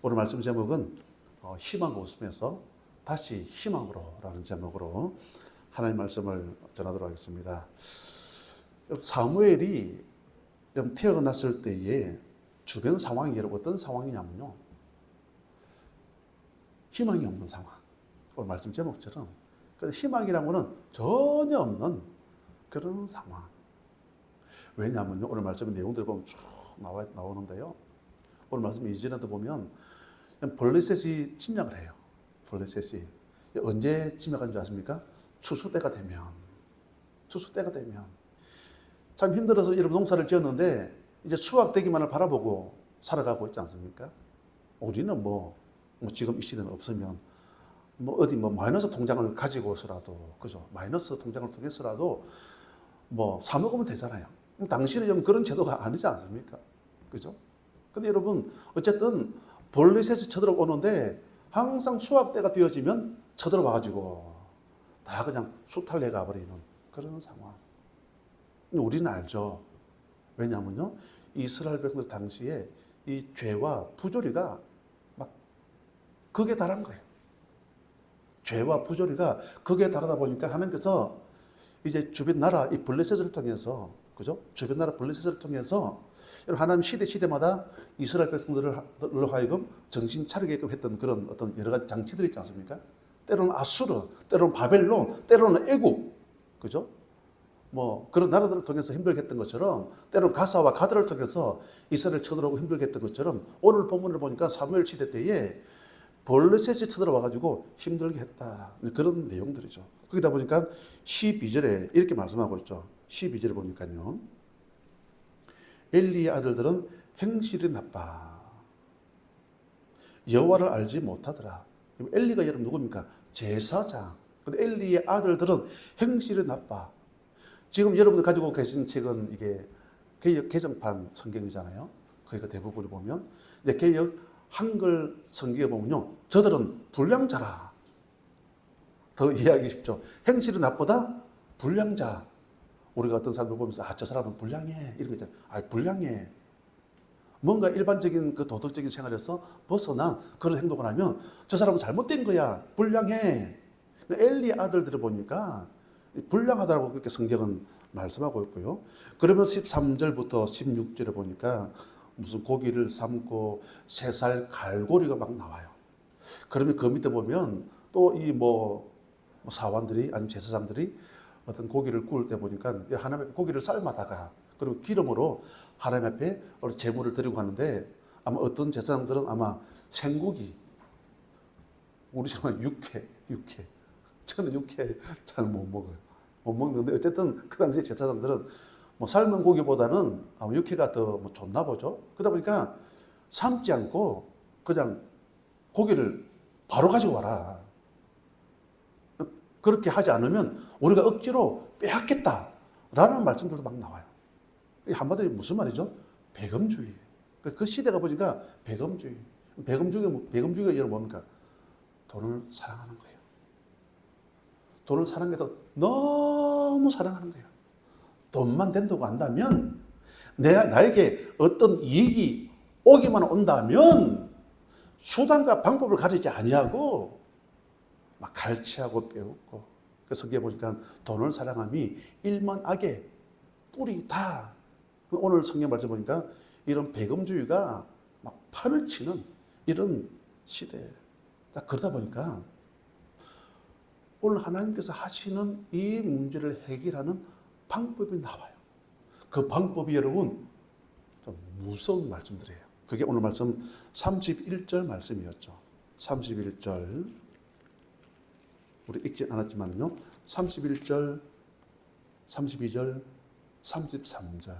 오늘 말씀 제목은 희망과 웃음에서 다시 희망으로 라는 제목으로 하나님 말씀을 전하도록 하겠습니다. 사무엘이 태어났을 때에 주변 상황이 여러분 어떤 상황이냐면요, 희망이 없는 상황. 오늘 말씀 제목처럼 희망이라는 것은 전혀 없는 그런 상황. 왜냐하면요, 오늘 말씀의 내용들 보면 쭉 나오는데요, 오늘 말씀 이전에도 보면 블레셋이 침략을 해요. 블레셋이 언제 침략한 줄 아십니까? 추수 때가 되면 참 힘들어서 여러분 농사를 지었는데 이제 수확되기만을 바라보고 살아가고 있지 않습니까? 우리는 뭐 지금 이 시대는 없으면 어디 마이너스 통장을 가지고서라도, 그죠? 마이너스 통장을 통해서라도 사 먹으면 되잖아요. 당신은 좀 그런 제도가 아니지 않습니까? 그죠? 근데 여러분, 어쨌든 블레셋이 쳐들어오는데 항상 수확 때가 되어지면 쳐들어와가지고 다 그냥 수탈내 가버리는 그런 상황. 우리는 알죠. 왜냐하면요, 이스라엘 백성들 당시에 이 죄와 부조리가 막 극에 달한 거예요. 죄와 부조리가 극에 달하다 보니까 하나님께서 이제 주변 나라 이 블레셋을 통해서, 그죠? 주변 나라 블레셋을 통해서 하나님 시대마다 이스라엘 백성들로 하여금 정신 차리게끔 했던 그런 어떤 여러 가지 장치들이 있지 않습니까? 때로는 아수르, 때로는 바벨론, 때로는 애국, 그죠? 그런 나라들을 통해서 힘들게 했던 것처럼, 때로는 가사와 가드를 통해서 이스라엘 쳐들어오고 힘들게 했던 것처럼, 오늘 본문을 보니까 사무엘 시대 때에 블레셋이 쳐들어와가지고 힘들게 했다. 그런 내용들이죠. 거기다 보니까 12절에 이렇게 말씀하고 있죠. 12절에 보니까요, 엘리의 아들들은 행실이 나빠 여호와를 알지 못하더라. 엘리가 여러분 누굽니까? 제사장. 근데 엘리의 아들들은 행실이 나빠. 지금 여러분들 가지고 계신 책은 이게 개역 개정판 성경이잖아요. 거기가 대부분을 보면, 이제 개역 한글 성경에 보면요, 저들은 불량자라. 더 이해하기 쉽죠. 행실이 나쁘다, 불량자. 우리가 어떤 사람을 보면서 저 사람은 불량해 이런 거 있잖아요. 불량해. 뭔가 일반적인 그 도덕적인 생활에서 벗어난 그런 행동을 하면 저 사람은 잘못된 거야, 불량해. 엘리 아들들을 보니까 불량하다고 그렇게 성경은 말씀하고 있고요. 그러면 13절부터 16절에 보니까 무슨 고기를 삶고 새살 갈고리가 막 나와요. 그러면 그 밑에 보면 또 이 사관들이 아니면 제사장들이 어떤 고기를 구울 때 보니까 하나님 앞에 고기를 삶아다가 그리고 기름으로 하나님 앞에 제물을 드리고 가는데, 아마 어떤 제사장들은 아마 생고기, 우리 집은 육회. 저는 육회 잘 못 먹어요. 못 먹는데 어쨌든 그 당시에 제사장들은 삶은 고기보다는 아마 육회가 더 좋나 보죠. 그러다 보니까 삶지 않고 그냥 고기를 바로 가지고 와라. 그렇게 하지 않으면 우리가 억지로 빼앗겠다라는 말씀들도 막 나와요. 한마디로 무슨 말이죠? 배금주의. 그 시대가 보니까 배금주의. 배금주의가 여러분 뭡니까? 돈을 사랑하는 거예요. 돈을 사랑해서 너무 사랑하는 거예요. 돈만 된다고 한다면, 나에게 어떤 이익이 오기만 온다면 수단과 방법을 가리지 아니하고 막 갈취하고 빼앗고. 그래서 성경에 보니까 돈을 사랑함이 일만 악의 뿌리다. 오늘 성경 말씀 보니까 이런 배금주의가 막 판을 치는 이런 시대. 딱 그러다 보니까 오늘 하나님께서 하시는 이 문제를 해결하는 방법이 나와요. 그 방법이 여러분 좀 무서운 말씀들이에요. 그게 오늘 말씀 31절 말씀이었죠. 31절. 우리 읽지 않았지만요, 31절, 32절, 33절.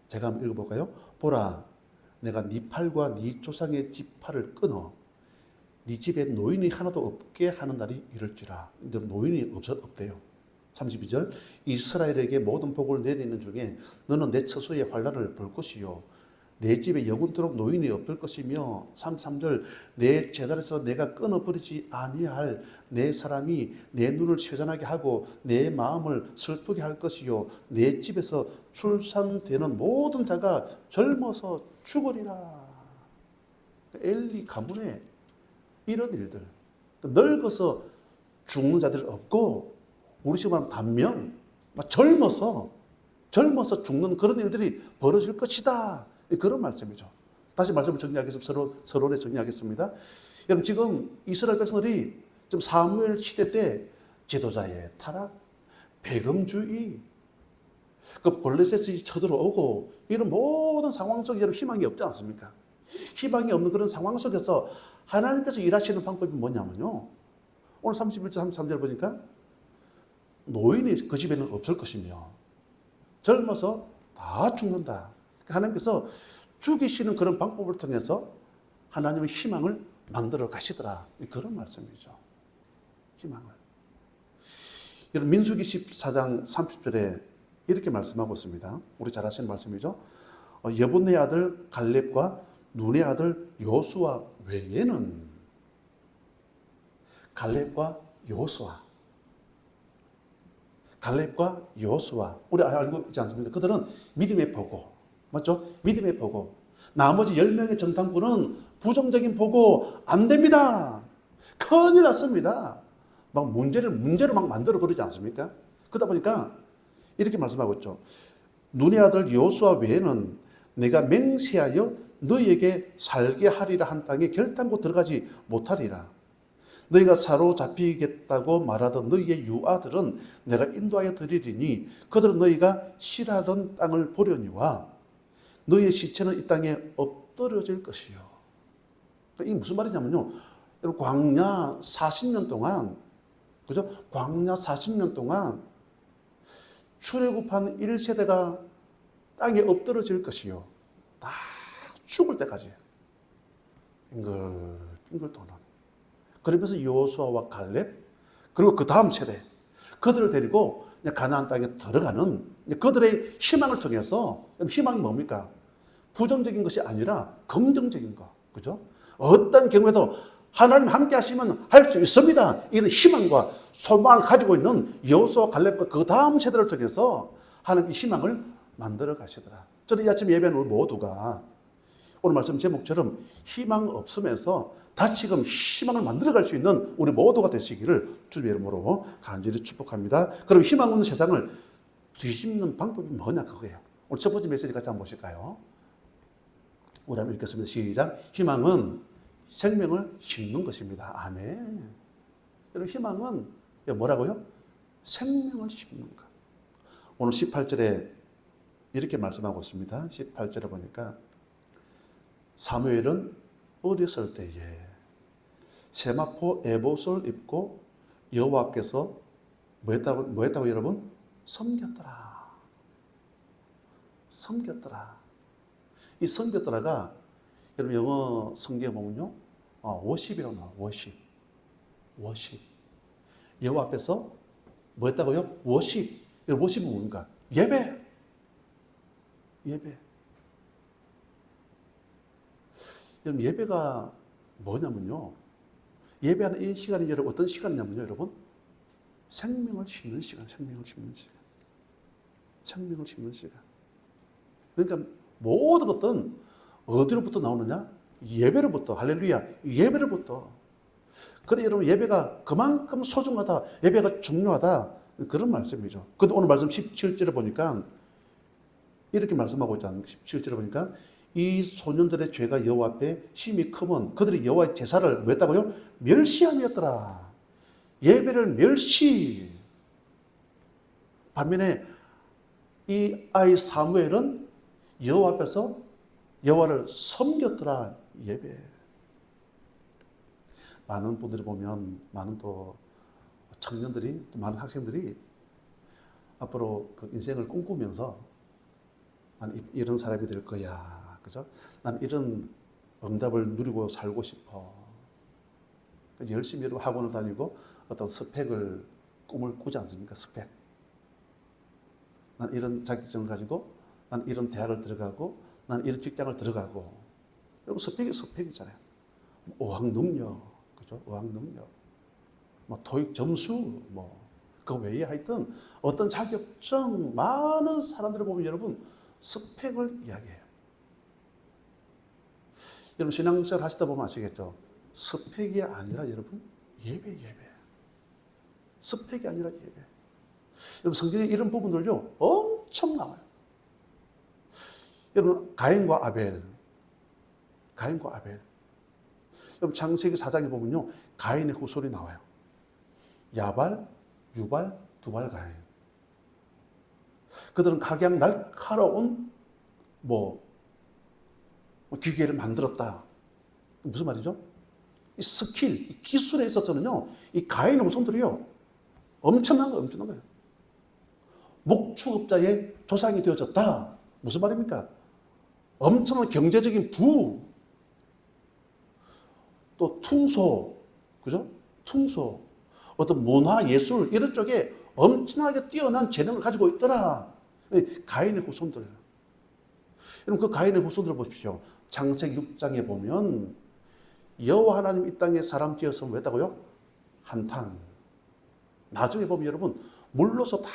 제가 한번 읽어볼까요? 보라, 내가 네 팔과 네 조상의 지팔을 끊어 네 집에 노인이 하나도 없게 하는 날이 이럴지라. 노인이 없대요. 32절, 이스라엘에게 모든 복을 내리는 중에 너는 내 처소의 환난을 볼 것이요 내 집에 영원토록 노인이 없을 것이며, 33절, 내 제단에서 내가 끊어버리지 아니할 내 사람이 내 눈을 쇠잔하게 하고 내 마음을 슬프게 할 것이요 내 집에서 출산되는 모든 자가 젊어서 죽으리라. 엘리 가문에 이런 일들, 늙어서 죽는 자들이 없고 우리 식으로 단명, 젊어서 죽는 그런 일들이 벌어질 것이다. 그런 말씀이죠. 다시 말씀을 정리하겠습니다. 서론에 정리하겠습니다. 여러분 지금 이스라엘 백성들이 지금 사무엘 시대 때 지도자의 타락, 배금주의, 그 블레셋이 쳐들어오고 이런 모든 상황 속에 여러분 희망이 없지 않습니까? 희망이 없는 그런 상황 속에서 하나님께서 일하시는 방법이 뭐냐면요. 오늘 31절 33절 보니까 노인이 그 집에는 없을 것이며 젊어서 다 죽는다. 하나님께서 죽이시는 그런 방법을 통해서 하나님의 희망을 만들어 가시더라. 그런 말씀이죠. 희망을. 여러분 민수기 14장 30절에 이렇게 말씀하고 있습니다. 우리 잘 아시는 말씀이죠. 여분네 아들 갈렙과 눈의 아들 요수아 외에는 갈렙과 요수아 우리 알고 있지 않습니까? 그들은 믿음의 보고 맞죠? 믿음의 보고 나머지 10명의 정탐꾼은 부정적인 보고 안 됩니다. 큰일 났습니다. 막 문제를 막 만들어 버리지 않습니까? 그러다 보니까 이렇게 말씀하고 있죠. 눈의 아들 요수아 외에는 내가 맹세하여 너희에게 살게 하리라 한 땅에 결단코 들어가지 못하리라. 너희가 사로잡히겠다고 말하던 너희의 유아들은 내가 인도하여 드리리니 그들은 너희가 싫어하던 땅을 보려니와 너희의 시체는 이 땅에 엎드려질 것이요. 이게 무슨 말이냐면요. 광야 40년 동안 그죠? 광야 40년 동안 출애굽한 1세대가 땅에 엎드러질 것이요. 다 죽을 때까지 빙글빙글 도는. 그러면서 여호수아와 갈렙 그리고 그 다음 세대 그들을 데리고 가나안 땅에 들어가는 그들의 희망을 통해서 희망이 뭡니까? 부정적인 것이 아니라 긍정적인 것. 그죠? 어떤 경우에도 하나님 함께 하시면 할 수 있습니다. 이런 희망과 소망을 가지고 있는 여호수아 갈렙과 그 다음 세대를 통해서 하나님의 희망을 만들어 가시더라. 저는 이 아침 예배는 우리 모두가 오늘 말씀 제목처럼 희망 없으면서 다시금 희망을 만들어 갈 수 있는 우리 모두가 되시기를 주님의 이름으로 간절히 축복합니다. 그럼 희망 없는 세상을 뒤집는 방법이 뭐냐 그거예요. 오늘 첫 번째 메시지 같이 한번 보실까요? 우리 한번 읽겠습니다. 시작. 희망은 생명을 심는 것입니다. 아멘. 여러분 희망은 뭐라고요? 생명을 심는 것. 오늘 18절에 이렇게 말씀하고 있습니다. 18절에 보니까 사무엘은 어렸을 때에 세마포 에봇을 입고 여호와께서 뭐 했다고 여러분? 섬겼더라. 이 섬겼더라가 여러분 영어 성경에 보면요. 워십이라고 나와요. 워십. 여호와 앞에서 뭐 했다고요? 워십. 여러분 워십은 뭡니까? 예배. 여러분 예배가 뭐냐면요. 예배하는 이 시간이 여러분 어떤 시간이냐면요. 여러분 생명을 심는 시간. 그러니까 모든 것은 어디로부터 나오느냐? 예배로부터. 할렐루야. 예배로부터. 그래 여러분 예배가 그만큼 소중하다. 예배가 중요하다. 그런 말씀이죠. 근데 오늘 말씀 17절에 보니까 이렇게 말씀하고 있잖아요. 17절에 보니까 이 소년들의 죄가 여호와 앞에 심히 크면 그들이 여호와의 제사를 뭐 했다고요? 멸시함이었더라. 예배를 멸시. 반면에 이 아이 사무엘은 여호와 앞에서 여호와를 섬겼더라. 예배. 많은 분들이 보면 많은 또 청년들이 또 많은 학생들이 앞으로 그 인생을 꿈꾸면서 난 이런 사람이 될 거야. 그죠? 난 이런 응답을 누리고 살고 싶어. 열심히 여러분 학원을 다니고 어떤 스펙을 꿈을 꾸지 않습니까? 스펙. 난 이런 자격증을 가지고 난 이런 대학을 들어가고 난 이런 직장을 들어가고. 여러분 스펙이잖아요. 어학능력, 그죠? 어학능력. 뭐 토익 점수, 그 외에 하여튼 어떤 자격증 많은 사람들을 보면 여러분 스펙을 이야기해요. 여러분 신앙생활 하시다 보면 아시겠죠? 스펙이 아니라 여러분 예배. 스펙이 아니라 예배. 여러분 성경에 이런 부분들요 엄청 나와요. 여러분 가인과 아벨. 여러분 창세기 4장에 보면요 가인의 후손이 나와요. 야발, 유발, 두발, 가인. 그들은 각양 날카로운 기계를 만들었다. 무슨 말이죠? 이 스킬, 이 기술에 있어서는요, 이 가인의 후손들이요, 엄청난 거예요. 목축업자의 조상이 되어졌다. 무슨 말입니까? 엄청난 경제적인 부, 또 퉁소, 그죠? 퉁소, 어떤 문화, 예술, 이런 쪽에 엄청나게 뛰어난 재능을 가지고 있더라. 가인의 후손들. 여러분, 그 가인의 후손들을 보십시오. 창세기 6장에 보면, 여호와 하나님 이 땅에 사람 지었으면 왜 했다고요? 한탄. 나중에 보면 여러분, 물로서 다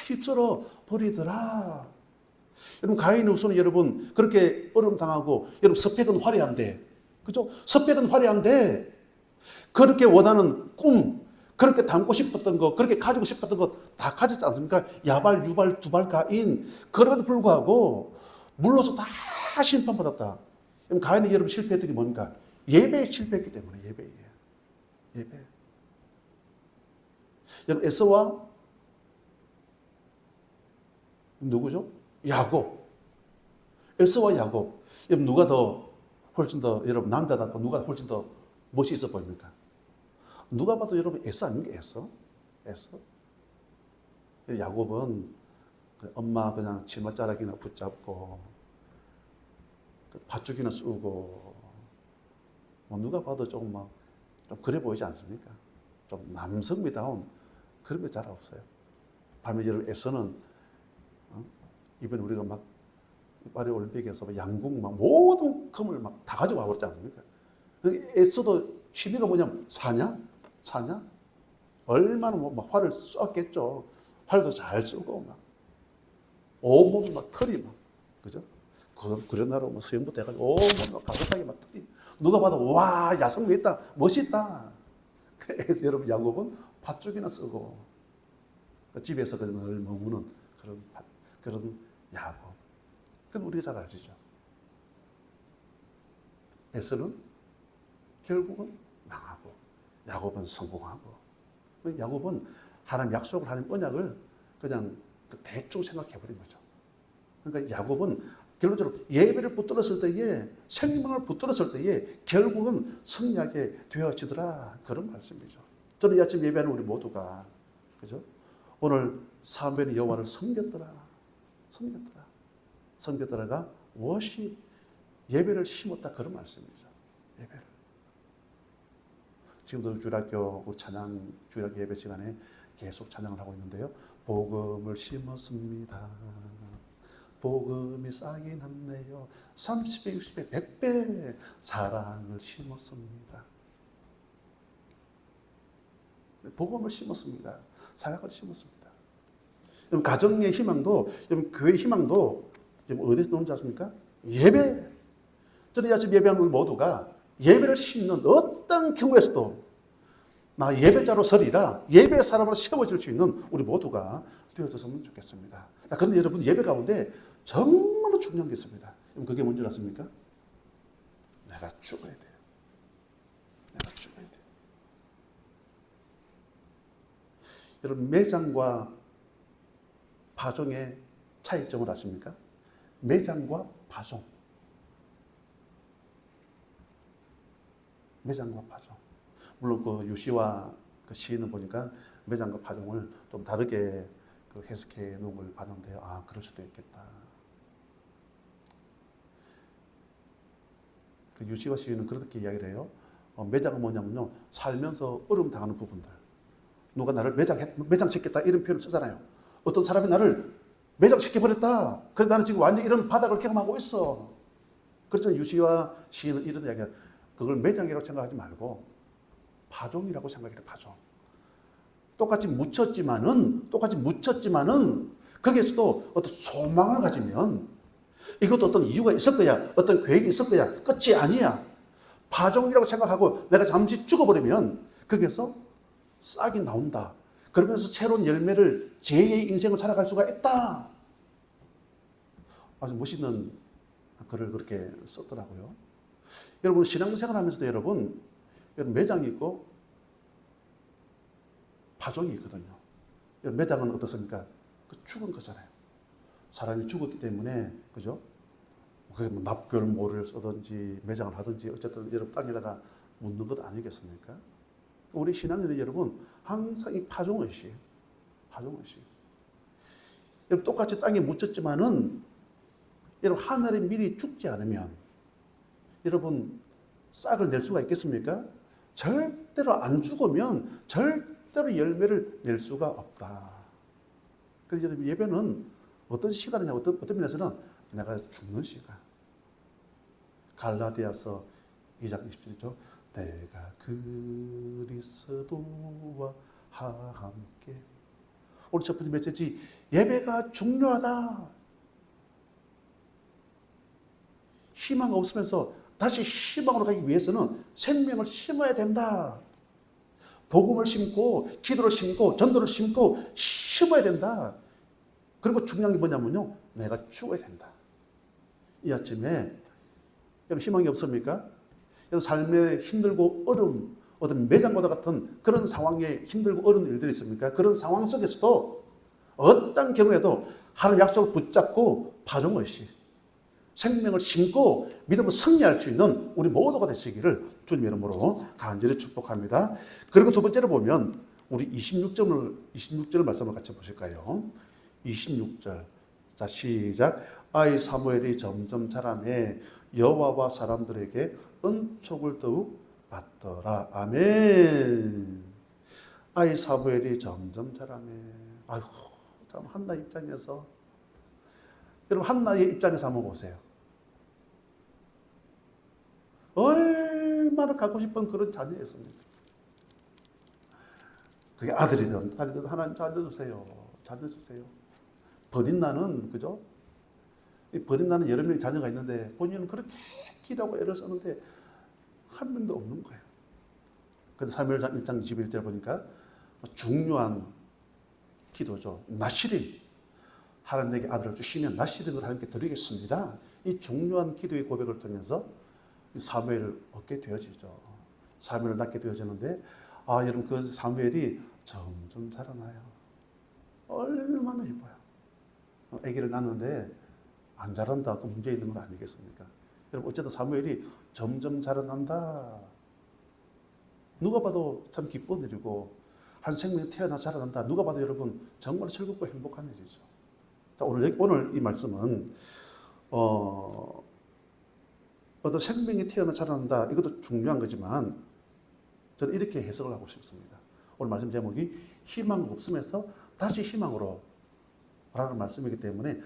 휩쓸어 버리더라. 여러분, 가인의 후손은 여러분, 그렇게 어려움 당하고, 여러분, 스펙은 화려한데, 그죠? 스펙은 화려한데, 그렇게 원하는 꿈, 그렇게 담고 싶었던 거, 그렇게 가지고 싶었던 거 다 가졌지 않습니까? 야발, 유발, 두발, 가인. 그럼에도 불구하고, 물로서 다 심판받았다. 그럼 가인이 여러분 실패했던 게 뭡니까? 예배에 실패했기 때문에, 예배. 여러분, 에서와 누구죠? 야곱. 에서와 야곱. 여러분, 누가 더 훨씬 더, 여러분, 남자답고 누가 훨씬 더 멋이 있어 보입니까? 누가 봐도 여러분, 에서 아닙니까? 에서. 야곱은 엄마 그냥 치맛자락이나 붙잡고, 팥죽이나 쓰고, 누가 봐도 조금 좀 그래 보이지 않습니까? 좀 남성미다운 그런 게 잘 없어요. 반면 여러분, 에서는, 이번에 우리가 파리 올림픽에서 양궁 모든 금을 다 가지고 와버렸지 않습니까? 에서도 취미가 뭐냐면 사냐? 얼마나 활을 쏘았겠죠. 활도 잘 쏘고 온몸 털이 그죠? 그런 나라 수영부터 해가지고 온몸 가득하게 털이. 누가 봐도 와 야성미 있다, 멋있다. 그래서 여러분 야곱은 팥죽이나 쓰고 집에서 늘 머무는 그런 야곱. 그건 우리가 잘 알지죠. 에서는 결국은 망하고 야곱은 성공하고. 야곱은 하나님 약속을, 하나님 언약을 그냥 대충 생각해버린 거죠. 그러니까 야곱은 결론적으로 예배를 붙들었을 때에, 생명을 붙들었을 때에 결국은 승리하게 되어지더라. 그런 말씀이죠. 저는 이 아침 예배하는 우리 모두가, 그죠? 오늘 사무엘이 여호와를 섬겼더라가 워십, 예배를 심었다. 그런 말씀이죠. 예배를. 지금도 주일학교 주일학교 예배 시간에 계속 찬양을 하고 있는데요. 복음을 심었습니다. 복음이 싹이 났네요. 30배, 60배, 100배 사랑을 심었습니다. 복음을 심었습니다. 사랑을 심었습니다. 가정의 희망도, 교회의 희망도 어디서 나오는지 아십니까? 예배. 저는 아침 예배하는 우리 모두가 예배를 심는 어떤 경우에서도 나 예배자로 서리라, 예배 사람으로 세워질 수 있는 우리 모두가 되어졌으면 좋겠습니다. 그런데 여러분, 예배 가운데 정말로 중요한 게 있습니다. 그게 뭔지 아십니까? 내가 죽어야 돼요. 여러분, 매장과 파종의 차이점을 아십니까? 매장과 파종. 물론 그 유시와 그 시인은 보니까 매장과 파종을 좀 다르게 해석해 놓은 걸 봤는데요. 그럴 수도 있겠다. 그 유시와 시인은 그렇게 이야기를 해요. 매장은 뭐냐면요, 살면서 어려움 당하는 부분들. 누가 나를 매장시켰다 이런 표현을 쓰잖아요. 어떤 사람이 나를 매장시켜버렸다. 그래서 나는 지금 완전히 이런 바닥을 경험하고 있어. 그렇지만 유시와 시인은 이런 이야기야. 그걸 매장이라고 생각하지 말고 파종이라고 생각해요. 파종. 똑같이 묻혔지만은 거기에서도 어떤 소망을 가지면, 이것도 어떤 이유가 있을 거야. 어떤 계획이 있을 거야. 끝이 아니야. 파종이라고 생각하고 내가 잠시 죽어버리면 거기에서 싹이 나온다. 그러면서 새로운 열매를 제2의 인생을 살아갈 수가 있다. 아주 멋있는 글을 그렇게 썼더라고요. 여러분 신앙생활 하면서도 여러분 매장이 있고 파종이 있거든요. 매장은 어떻습니까? 죽은 거잖아요. 사람이 죽었기 때문에, 그죠? 그게 뭐 납결모를 쓰든지 매장을 하든지 어쨌든 여러분 땅에다가 묻는 것 아니겠습니까? 우리 신앙인은 여러분 항상 이 파종의식, 파종의식. 여러분 똑같이 땅에 묻혔지만은 여러분 하늘이 미리 죽지 않으면 여러분 싹을 낼 수가 있겠습니까? 절대로 안 죽으면 절대로 열매를 낼 수가 없다. 그래서 여러분 예배는 어떤 시간이냐, 어떤 면에서는 내가 죽는 시간. 갈라디아서 2장 27절. 내가 그리스도와 함께. 오늘 첫 번째 메시지, 예배가 중요하다. 희망 없으면서 다시 희망으로 가기 위해서는 생명을 심어야 된다. 복음을 심고 기도를 심고 전도를 심고 심어야 된다. 그리고 중요한 게 뭐냐면요, 내가 죽어야 된다. 이 아침에 여러분 희망이 없습니까? 여러분 삶에 힘들고 어려움, 어떤 매장고다 같은 그런 상황에 힘들고 어려운 일들이 있습니까? 그런 상황 속에서도 어떤 경우에도 하나님 약속을 붙잡고 파종의식, 생명을 심고 믿음을 승리할 수 있는 우리 모두가 되시기를 주님의 이름으로 간절히 축복합니다. 그리고 두 번째로 보면 우리 26절 말씀을 같이 보실까요? 26절. 자, 시작. 아이 사무엘이 점점 자라매 여호와와 사람들에게 은총을 더욱 받더라. 아멘. 아이 사무엘이 점점 자라매. 아이고, 참 한나 입장에서, 여러분 한나의 입장에서 한번 보세요. 얼마나 갖고 싶은 그런 자녀였습니까? 그게 아들이든 딸이든 하나님 자녀 주세요. 자녀 주세요. 버린 나는, 그죠? 이 버린 나는 여러 명의 자녀가 있는데 본인은 그렇게 기도하고 애를 썼는데 한 명도 없는 거예요. 그래서 사무엘상 1장 21절 보니까 중요한 기도죠. 나시린. 하나님에게 아들을 주시면 나시린으로 하나님께 드리겠습니다. 이 중요한 기도의 고백을 통해서 사무엘을 얻게 되어지죠. 사무엘을 낳게 되어지는데, 여러분 그 사무엘이 점점 자라나요. 얼마나 예뻐요. 아기를 낳는데 안 자란다, 그 문제 있는 건 아니겠습니까? 여러분 어쨌든 사무엘이 점점 자라난다. 누가 봐도 참 기쁜 일이고 한 생명이 태어나 자라난다. 누가 봐도 여러분 정말 즐겁고 행복한 일이죠. 자, 오늘 이 말씀은 어떤 생명이 태어나 자란다. 이것도 중요한 거지만 저는 이렇게 해석을 하고 싶습니다. 오늘 말씀 제목이 희망 없음에서 다시 희망으로 라는 말씀이기 때문에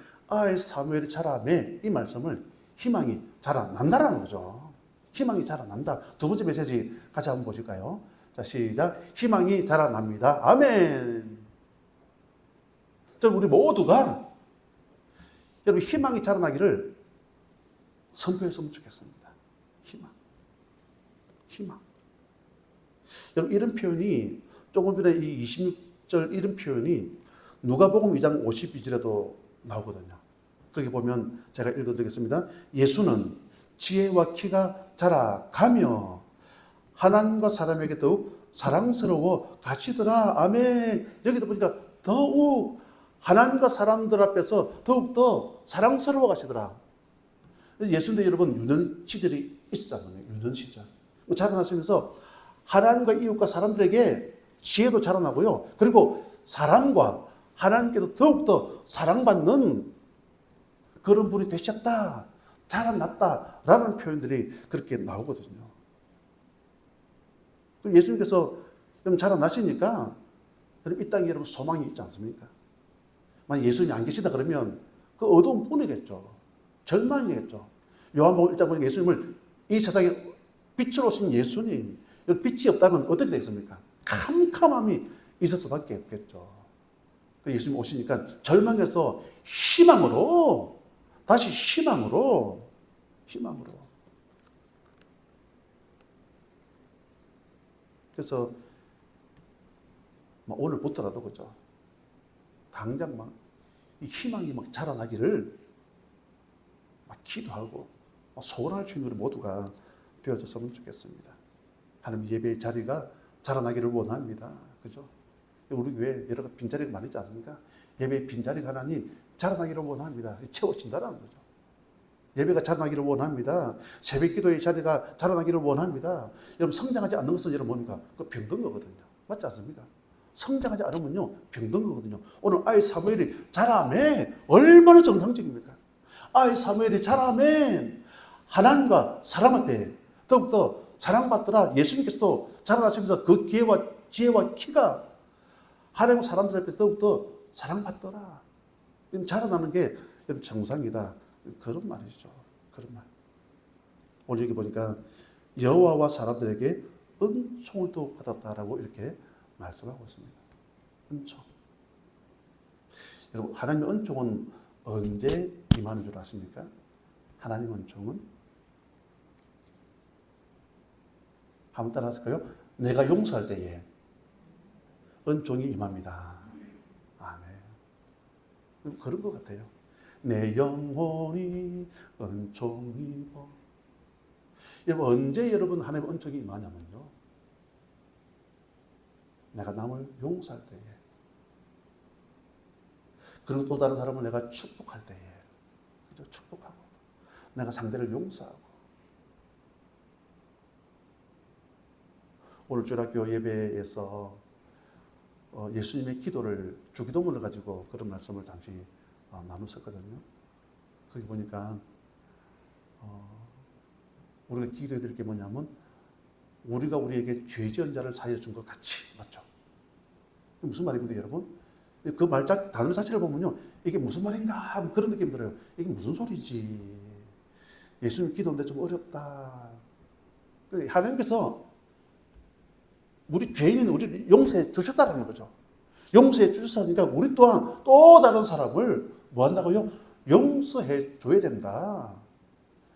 사무엘이 자라매, 이 말씀을 희망이 자라난다라는 거죠. 희망이 자라난다. 두 번째 메시지 같이 한번 보실까요? 자, 시작. 희망이 자라납니다. 아멘. 우리 모두가 여러분 희망이 자라나기를 선포했으면 좋겠습니다. 희망. 여러분 이런 표현이 조금 전에 이 26절 이런 표현이 누가복음 2장 52절에도 나오거든요. 거기 보면 제가 읽어드리겠습니다. 예수는 지혜와 키가 자라가며 하나님과 사람에게 더욱 사랑스러워 가시더라. 아멘. 여기도 보니까 더욱 하나님과 사람들 앞에서 더욱더 사랑스러워 가시더라. 예수님도 여러분 유년 시절이 있었잖아요. 유년 시절. 자라나시면서 하나님과 이웃과 사람들에게 지혜도 자라나고요. 그리고 사람과 하나님께도 더욱더 사랑받는 그런 분이 되셨다, 자라났다라는 표현들이 그렇게 나오거든요. 예수님께서 자라나시니까 이 땅에 여러분 소망이 있지 않습니까? 만약 예수님이 안 계시다 그러면 그 어두운 뿐이겠죠. 절망이겠죠. 요한복음 1장 보니까 예수님을 이 세상에 빛으로 오신 예수님, 빛이 없다면 어떻게 되겠습니까? 캄캄함이 있을 수밖에 없겠죠. 예수님 오시니까 절망에서 희망으로 다시 희망으로. 그래서 오늘부터라도 그죠. 당장 이 희망이 자라나기를 기도하고 소원할 수 있는 우리 모두가 되어졌으면 좋겠습니다. 하나님 예배의 자리가 자라나기를 원합니다. 그죠? 우리 교회 여러 가지 빈자리가 많이 있지 않습니까? 예배의 빈자리가 하나님 자라나기를 원합니다. 채워진다는 거죠. 예배가 자라나기를 원합니다. 새벽 기도의 자리가 자라나기를 원합니다. 여러분 성장하지 않는 것은 여러분 뭡니까? 그 병든 거거든요. 맞지 않습니까? 성장하지 않으면요 병든 거거든요. 오늘 아이 사무엘이 자라면 얼마나 정상적입니까? 아이 사무엘이 자라면 하나님과 사람 앞에 더욱더 사랑받더라. 예수님께서도 자라나시면서 그 기회와 지혜와 키가 하나님 사람들 앞에서 더욱더 사랑받더라. 자라나는 게 정상이다. 그런 말이죠. 그런 말. 오늘 여기 보니까 여호와와 사람들에게 은총을 또 받았다라고 이렇게 말씀하고 있습니다. 은총. 여러분 하나님의 은총은 언제 임하는 줄 아십니까? 하나님의 은총은 한번 따라 하실까요? 내가 용서할 때에 은총이 임합니다. 아멘. 그런 것 같아요. 내 영혼이 은총이 입어. 여러분 언제 여러분 하나님의 은총이 임하냐면요. 내가 남을 용서할 때에, 그리고 또 다른 사람을 내가 축복할 때에, 그죠? 축복하고 내가 상대를 용서하고. 오늘 주일학교 예배에서 예수님의 기도를 주기도문을 가지고 그런 말씀을 잠시 나눴었거든요. 거기 보니까 우리가 기도해야 될 게 뭐냐면 우리가 우리에게 죄 지은 자를 사하여 준 것 같이. 맞죠? 무슨 말입니까 여러분? 그 말자 단어 자체를 보면요 이게 무슨 말인가 그런 느낌이 들어요. 이게 무슨 소리지? 예수님 기도인데 좀 어렵다. 하나님께서 우리 죄인인 우리를 용서해 주셨다는 거죠. 용서해 주셨으니까 우리 또한 또 다른 사람을 뭐 한다고요? 용서해 줘야 된다.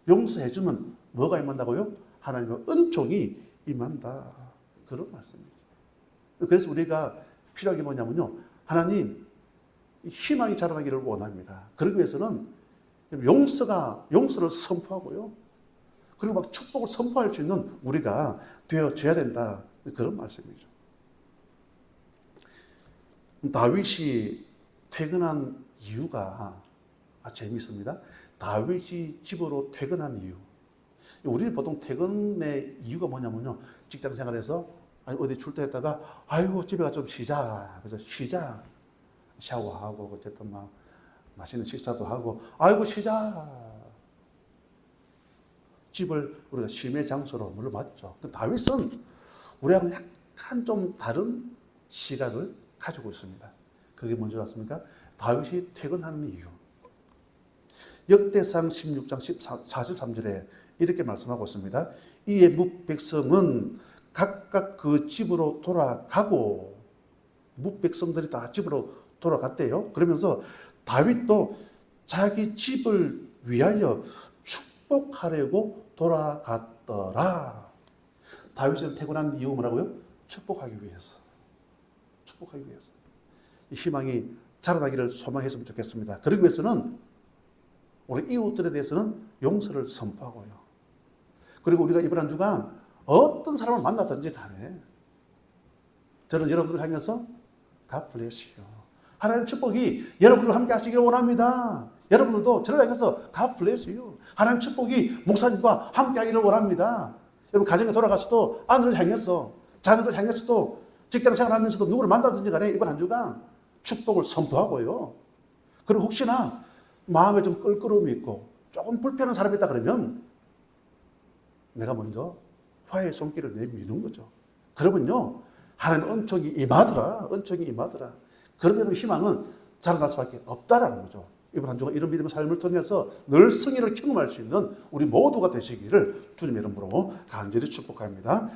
용서해 주면 뭐가 임한다고요? 하나님의 은총이 임한다. 그런 말씀이죠. 그래서 우리가 필요한 게 뭐냐면요. 하나님 희망이 자라나기를 원합니다. 그러기 위해서는 용서를 선포하고요. 그리고 막 축복을 선포할 수 있는 우리가 되어줘야 된다. 그런 말씀이죠. 다윗이 퇴근한 이유가 재미있습니다. 다윗이 집으로 퇴근한 이유. 우리는 보통 퇴근의 이유가 뭐냐면요. 직장 생활에서 어디 출퇴했다가 아이고 집에 가서 좀 쉬자. 그래서 쉬자. 샤워하고 어쨌든 막 맛있는 식사도 하고 아이고 쉬자. 집을 우리가 쉼의 장소로 물론 맞죠. 다윗은 우리하고는 약간 좀 다른 시각을 가지고 있습니다. 그게 뭔지 아십니까? 다윗이 퇴근하는 이유. 역대상 16장 43절에 이렇게 말씀하고 있습니다. 이에 뭇백성은 각각 그 집으로 돌아가고, 뭇백성들이 다 집으로 돌아갔대요. 그러면서 다윗도 자기 집을 위하여 축복하려고 돌아갔더라. 다윗은 퇴근한 이유가 뭐라고요? 축복하기 위해서. 축복하기 위해서. 이 희망이 자라나기를 소망했으면 좋겠습니다. 그러기 위해서는 우리 이웃들에 대해서는 용서를 선포하고요. 그리고 우리가 이번 한 주간 어떤 사람을 만나든지 간에 저는 여러분들을 향해서 God bless you. 하나님의 축복이 여러분들과 함께 하시기를 원합니다. 여러분들도 저를 향해서 God bless you. 하나님의 축복이 목사님과 함께 하기를 원합니다. 여러분 가정에 돌아가서도 아내를 향해서 자녀들 향해서도 직장 생활하면서도 누구를 만나든지 간에 이번 한 주간 축복을 선포하고요. 그리고 혹시나 마음에 좀 껄끄러움이 있고 조금 불편한 사람이 있다 그러면 내가 먼저 화해의 손길을 내미는 거죠. 그러면요 하나님의 은총이 임하더라. 은총이 임하더라. 그러면 희망은 자라날 수밖에 없다라는 거죠. 이번 한 주간 이런 믿음의 삶을 통해서 늘 승리를 경험할 수 있는 우리 모두가 되시기를 주님의 이름으로 간절히 축복합니다.